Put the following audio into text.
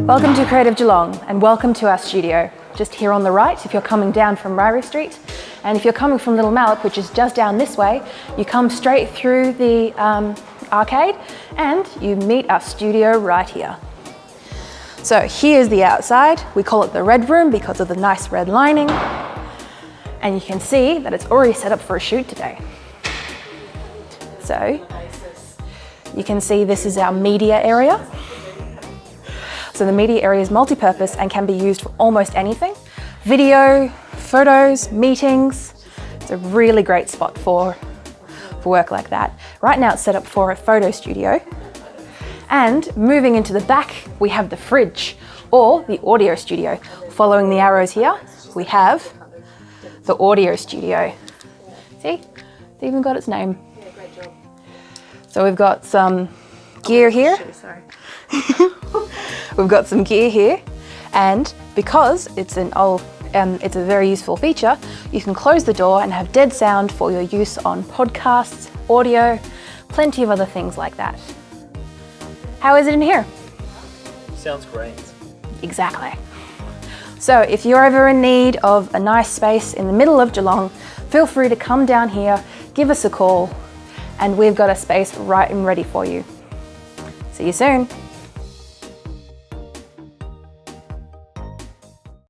Welcome to Creative Geelong and welcome to our studio. Just here on the right if you're coming down from Ryrie Street, and if you're coming from Little Mallock, which is just down this way, you come straight through the arcade and you meet our studio right here. So here's the outside. We call it the red room because of the nice red lining, and you can see that it's already set up for a shoot today. So you can see this is our media area. So the media area is multi-purpose and can be used for almost anything. Video, photos, meetings. It's a really great spot for work like that. Right now it's set up for a photo studio. And moving into the back, we have the fridge or the audio studio. Following the arrows here, we have the audio studio. See, it's even got its name. Yeah, great job. So we've got some gear here. We've got some gear here, and because it's it's a very useful feature, you can close the door and have dead sound for your use on podcasts, audio, plenty of other things like that. How is it in here? Sounds great. Exactly. So if you're ever in need of a nice space in the middle of Geelong, feel free to come down here, give us a call, and we've got a space right and ready for you. See you soon.